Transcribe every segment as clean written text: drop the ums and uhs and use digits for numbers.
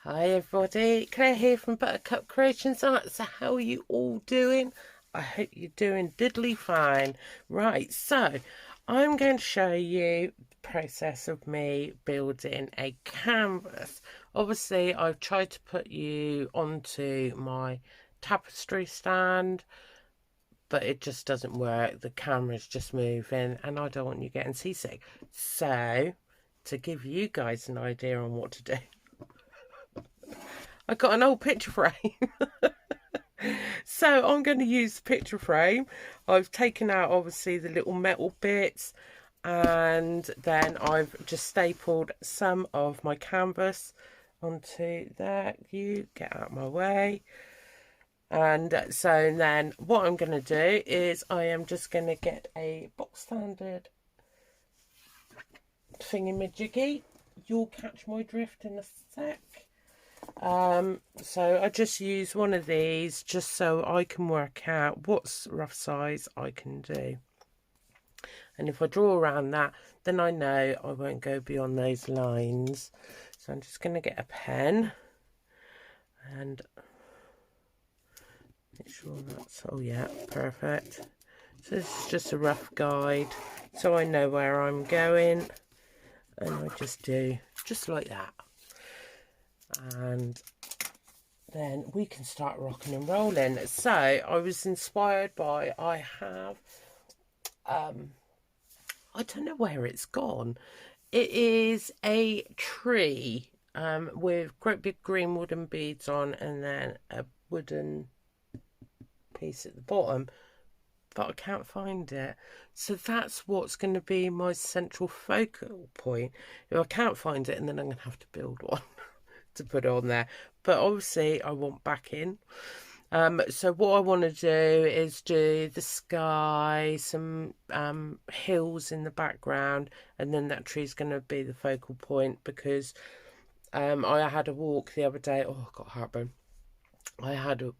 Hi everybody, Claire here from Buttercup Creations Art. So how are you all doing? I hope you're doing diddly fine. Right, so I'm going to show you the process of me building a canvas. Obviously I've tried to put you onto my tapestry stand, but it just doesn't work. The camera's just moving and I don't want you getting seasick. So to give you guys an idea on what to do, I got an old picture frame. So I'm going to use the picture frame. I've taken out obviously the little metal bits, and then I've just stapled some of my canvas onto there. You get out of my way. And so then what I'm going to do is I am just going to get a box standard thingamajiggy. You'll catch my drift in a sec. So I just use one of these just so I can work out what's rough size I can do. And if I draw around that, then I know I won't go beyond those lines. So I'm just going to get a pen and make sure that's, oh yeah, perfect. So this is just a rough guide so I know where I'm going, and I just do just like that. And then we can start rocking and rolling. So I was inspired by, I have, I don't know where it's gone. It is a tree with great big green wooden beads on, and then a wooden piece at the bottom, but I can't find it. So that's what's going to be my central focal point. If I can't find it, and then I'm going to have to build one to put on there. But obviously I want backing. So what I want to do is do the sky, some hills in the background, and then that tree is going to be the focal point, because I had a walk the other day. Oh, I got heartburn.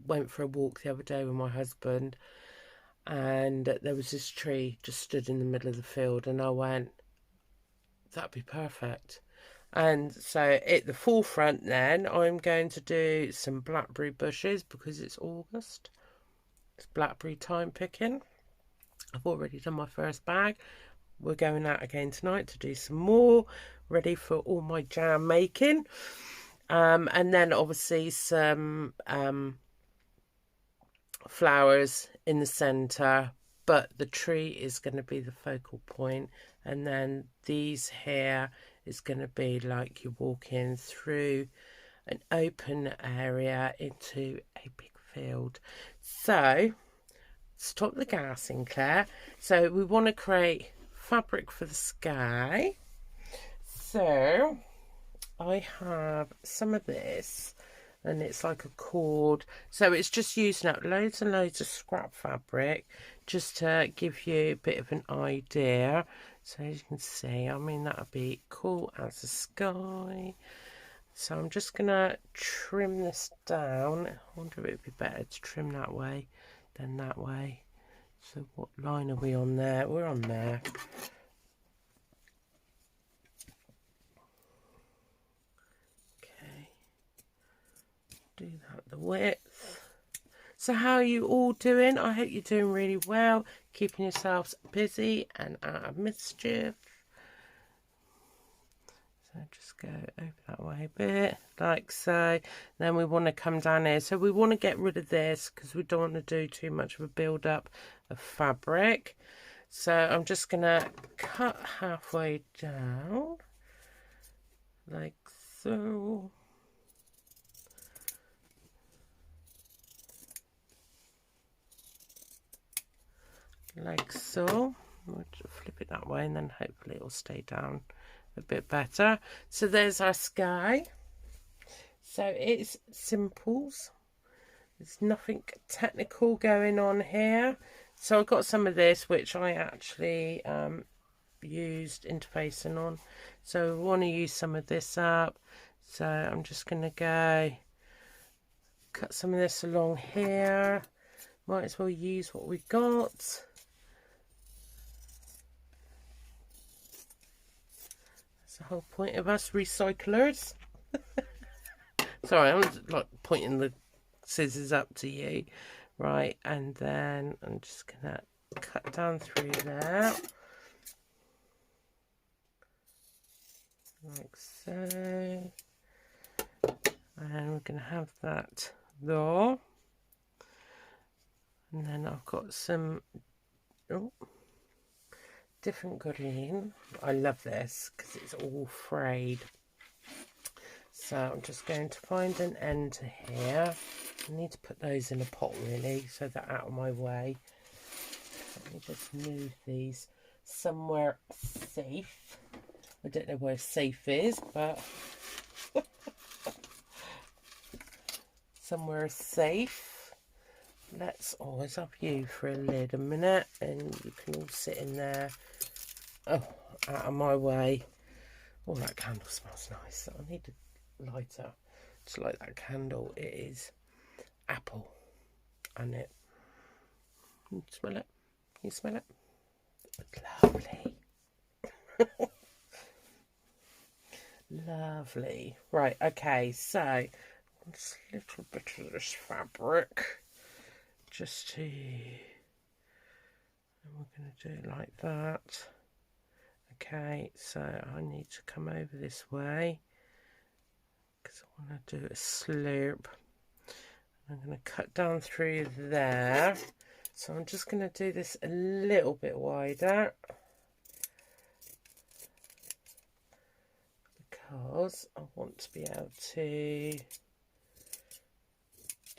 Went for a walk the other day with my husband, and there was this tree just stood in the middle of the field, and I went, that'd be perfect. And so at the forefront then I'm going to do some blackberry bushes, because it's August. It's blackberry time picking. I've already done my first bag. We're going out again tonight to do some more, ready for all my jam making. And then obviously some flowers in the centre, but the tree is going to be the focal point. And then these here is going to be like you're walking through an open area into a big field. So stop the gassing, Claire. So we want to create fabric for the sky. So I have some of this, and it's like a cord. So it's just using up loads and loads of scrap fabric just to give you a bit of an idea. So as you can see, I mean, that would be cool as the sky. So I'm just going to trim this down. I wonder if it would be better to trim that way than that way. So what line are we on there? We're on there. Okay. Do that the width. So how are you all doing? I hope you're doing really well, keeping yourselves busy and out of mischief. So just go over that way a bit, like so. Then we want to come down here. So we want to get rid of this because we don't want to do too much of a build up of fabric. So I'm just going to cut halfway down, like so. Like so. We'll flip it that way, and then hopefully it will stay down a bit better. So there's our sky. So it's simples. There's nothing technical going on here. So I've got some of this which I actually used interfacing on. So I want to use some of this up. So I'm just going to go cut some of this along here. Might as well use what we've got. The whole point of us recyclers. Sorry, I'm like pointing the scissors up to you. Right, and then I'm just gonna cut down through there. Like so. And we're gonna have that there. And then I've got some different green. I love this because it's all frayed. So I'm just going to find an end here. I need to put those in a pot really, so they're out of my way. Let me just move these somewhere safe. I don't know where safe is, but somewhere safe. Let's always have you for a lid a minute, and you can all sit in there. Oh, out of my way. Oh, that candle smells nice. I need a lighter to light that candle. It is apple, and it. Can you smell it? Can you smell it? It's lovely. Lovely. Right, okay, so just a little bit of this fabric, just to, and we're going to do it like that. Okay, so I need to come over this way because I want to do a slope. I'm going to cut down through there, so I'm just going to do this a little bit wider because I want to be able to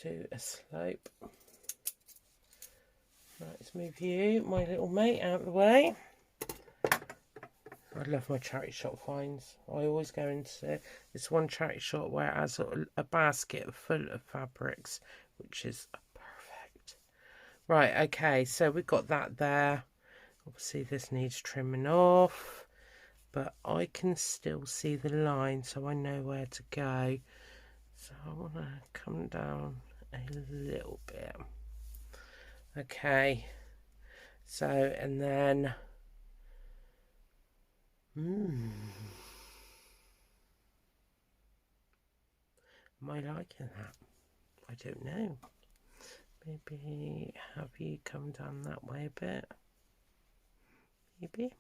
do a slope. Right, let's move you, my little mate, out of the way. I love my charity shop finds. I always go into this one charity shop where it has a basket full of fabrics, which is perfect. Right, okay, so we've got that there. Obviously this needs trimming off, but I can still see the line, so I know where to go. So I want to come down a little bit. Okay, so, and then am I liking that? I don't know. Maybe have you come down that way a bit, maybe,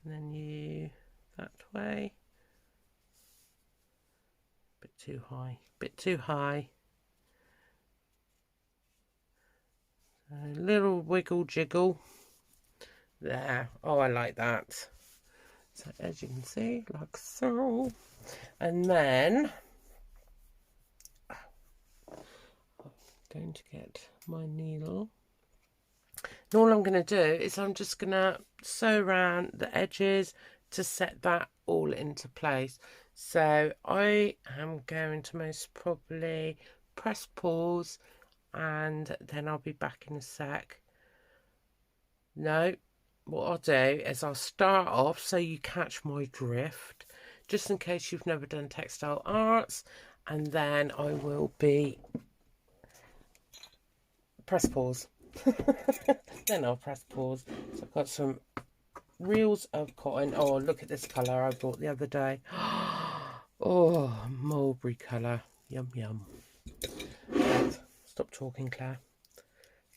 and then you that way. Bit too high, bit too high. A little wiggle jiggle there. Oh, I like that. So as you can see, like so, and then I'm going to get my needle. And all I'm going to do is I'm just going to sew around the edges to set that all into place. So I am going to most probably press pause, and then I'll be back in a sec. No, what I'll do is I'll start off so you catch my drift, just in case you've never done textile arts, and then I will be press pause. Then I'll press pause. So I've got some reels of cotton. Oh, look at this colour I bought the other day. Oh, mulberry colour. Yum yum. Right, stop talking, Claire.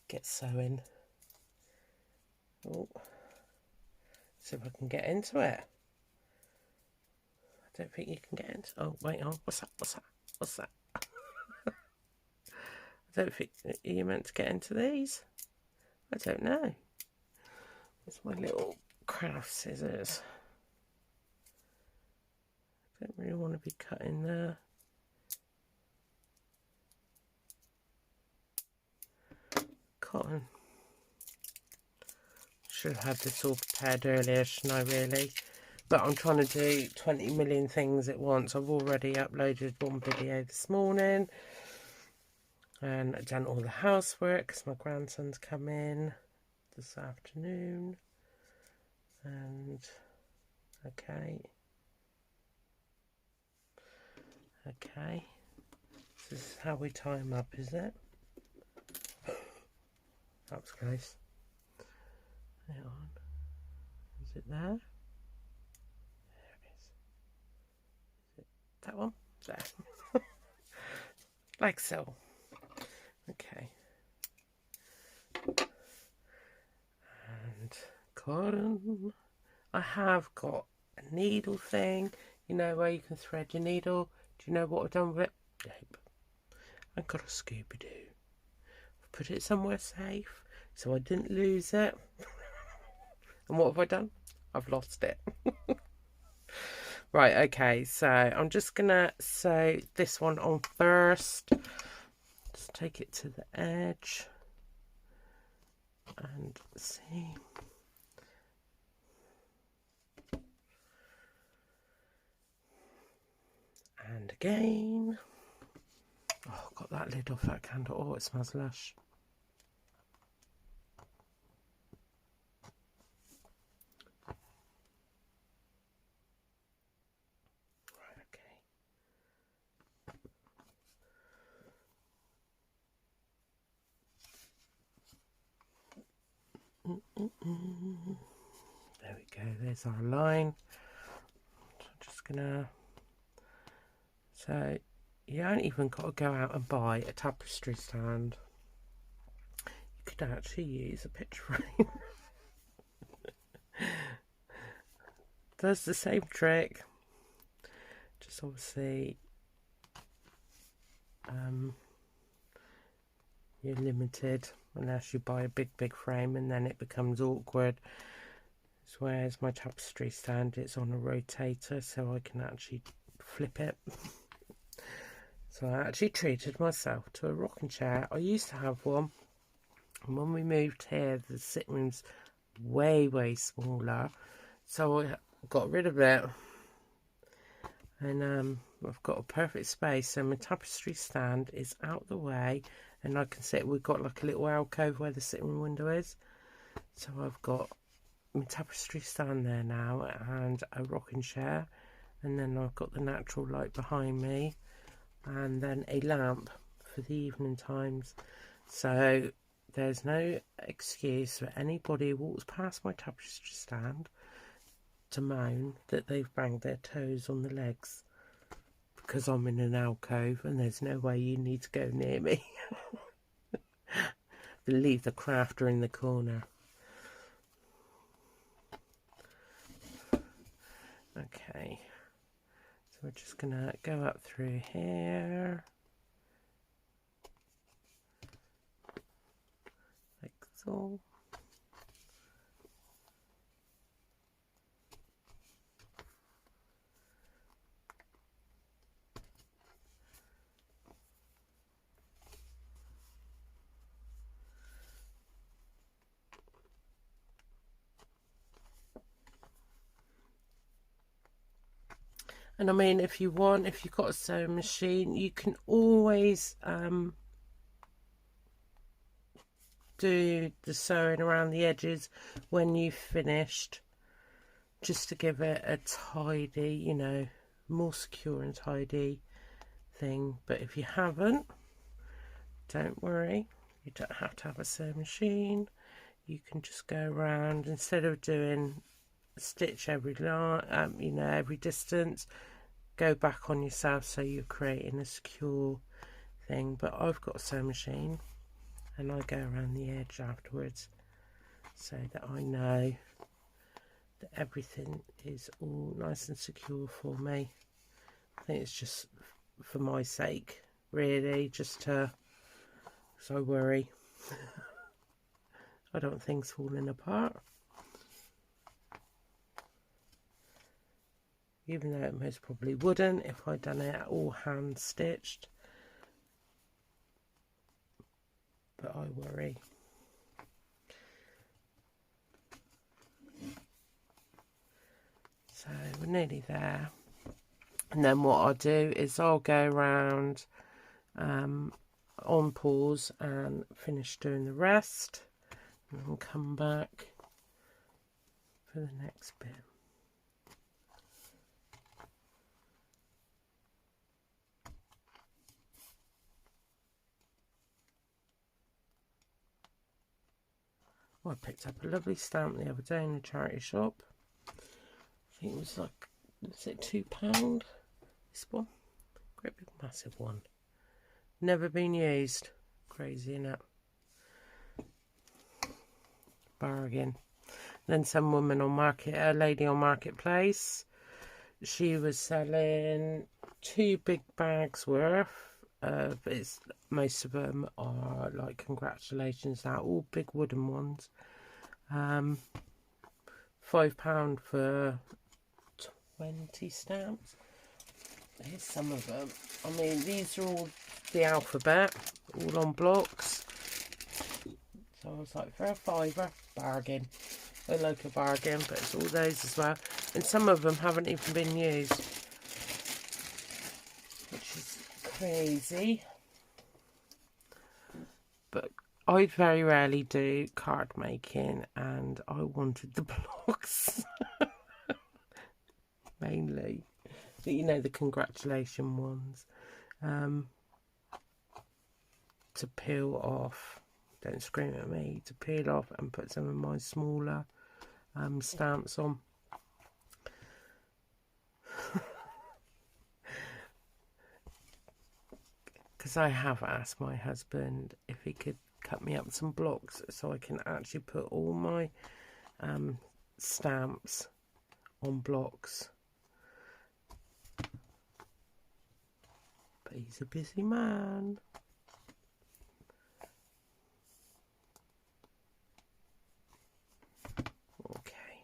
Get sewing. Oh, see if I can get into it. I don't think you can get into. Oh, wait on. What's that? What's that? What's that? I don't think you're meant to get into these. I don't know. It's my little craft scissors. I don't really want to be cutting the cotton. Should have had this all prepared earlier, shouldn't I, really? But I'm trying to do 20 million things at once. I've already uploaded one video this morning and done all the housework because my grandson's come in this afternoon. And okay, this is how we tie them up, is it? That was close. Hang on, is it there? There it is. Is it that one? There. like so. Okay. And cotton. I have got a needle thing, you know, where you can thread your needle. Do you know what I've done with it? Nope. I've got a Scooby-Doo. I've put it somewhere safe so I didn't lose it. And what have I done? I've lost it. Right, okay, so I'm just gonna sew this one on first. Just take it to the edge and see. And again. Oh, got that lid off that candle. Oh, it smells lush. Right, okay. There we go. There's our line. So I'm just gonna. So you don't even got to go out and buy a tapestry stand. You could actually use a picture frame. Does the same trick. Just obviously you're limited unless you buy a big frame, and then it becomes awkward. Whereas my tapestry stand, it's on a rotator, so I can actually flip it. So I actually treated myself to a rocking chair. I used to have one, and when we moved here, the sitting room's way smaller, so I got rid of it, and I've got a perfect space. So my tapestry stand is out the way, and I can sit. We've got like a little alcove where the sitting room window is, so I've got my tapestry stand there now and a rocking chair, and then I've got the natural light behind me, and then a lamp for the evening times. So there's no excuse for anybody who walks past my tapestry stand to moan that they've banged their toes on the legs, because I'm in an alcove and there's no way you need to go near me. Leave the crafter in the corner. Okay, so we're just gonna go up through here like so. And I mean, if you've got a sewing machine, you can always do the sewing around the edges when you've finished, just to give it a tidy, you know, more secure and tidy thing. But if you haven't, don't worry, you don't have to have a sewing machine. You can just go around, instead of doing stitch every line, you know, every distance, go back on yourself, so you're creating a secure thing. But I've got a sewing machine, and I go around the edge afterwards so that I know that everything is all nice and secure for me. I think it's just for my sake, really, just to, because I worry. I don't want things falling apart, even though it most probably wouldn't if I'd done it all hand stitched, but I worry. So we're nearly there, and then what I'll do is I'll go around on pause and finish doing the rest, and then come back for the next bit. Well, I picked up a lovely stamp the other day in a charity shop. I think it was like, was it £2? This one, great big massive one. Never been used. Crazy, innit? Bargain. Then some woman on a lady on Marketplace, she was selling 2 big bags worth of, most of them are like congratulations now, all big wooden ones. £5 for 20 stamps. Here's some of them. I mean, these are all the alphabet, all on blocks. So I was like, for a £5, bargain. I like a bargain, but it's all those as well. And some of them haven't even been used, which is crazy. But I very rarely do card making, and I wanted the blocks mainly. But you know, the congratulation ones, to peel off. Don't scream at me. To peel off and put some of my smaller stamps on. Because I have asked my husband if he could cut me up some blocks so I can actually put all my stamps on blocks. But he's a busy man. Okay.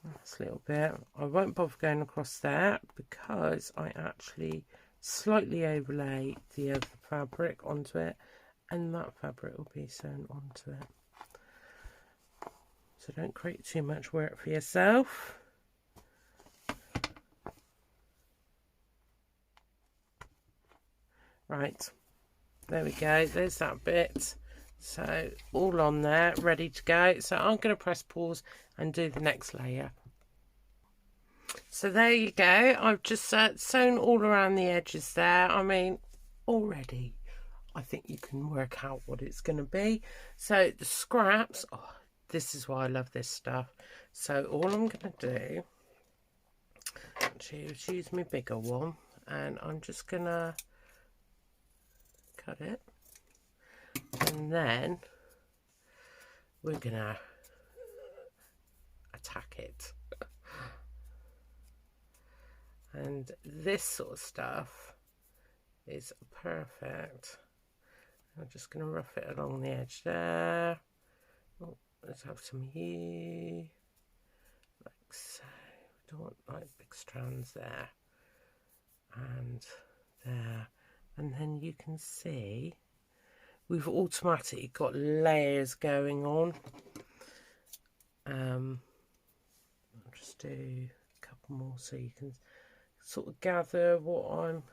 That's a little bit. I won't bother going across there because I actually slightly overlay the other fabric onto it, and that fabric will be sewn onto it. So don't create too much work for yourself. Right, there we go, there's that bit. So all on there, ready to go. So I'm going to press pause and do the next layer. So there you go, I've just sewn all around the edges there. I mean, already I think you can work out what it's going to be. So the scraps, oh, this is why I love this stuff. So all I'm going to do, actually, is use my bigger one, and I'm just going to cut it, and then we're going to attack it. And this sort of stuff is perfect. I'm just going to rough it along the edge there. Oh, let's have some here, like so. We don't want like big strands there and there. And then you can see we've automatically got layers going on. I'll just do a couple more so you can sort of gather what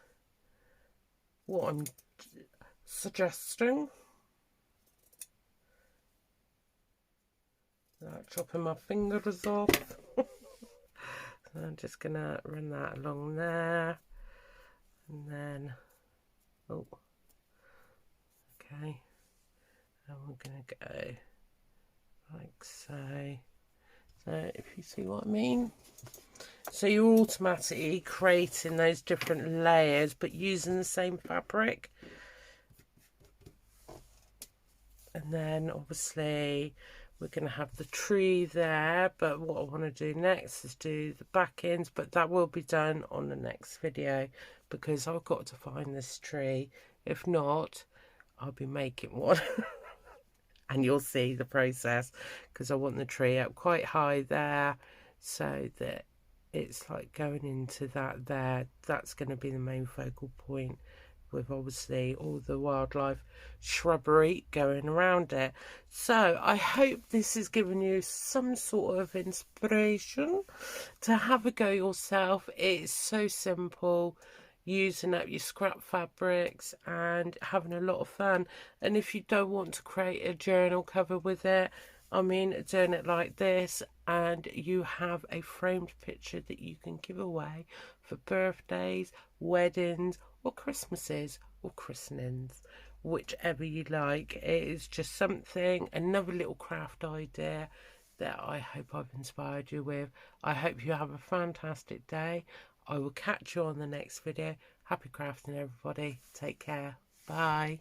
I'm suggesting. Like chopping my fingers off. So I'm just gonna run that along there, and then oh, okay, and we're gonna go like so. So if you see what I mean. So you're automatically creating those different layers but using the same fabric. And then obviously we're going to have the tree there, but what I want to do next is do the back ends, but that will be done on the next video because I've got to find this tree. If not, I'll be making one. And you'll see the process because I want the tree up quite high there so that it's like going into that there. That's going to be the main focal point, with obviously all the wildlife shrubbery going around it. So I hope this has given you some sort of inspiration to have a go yourself. It's so simple, using up your scrap fabrics and having a lot of fun. And if you don't want to create a journal cover with it, I mean, doing it like this, and you have a framed picture that you can give away for birthdays, weddings, or Christmases, or christenings, whichever you like. It is just something, another little craft idea that I hope I've inspired you with. I hope you have a fantastic day. I will catch you on the next video. Happy crafting, everybody. Take care. Bye.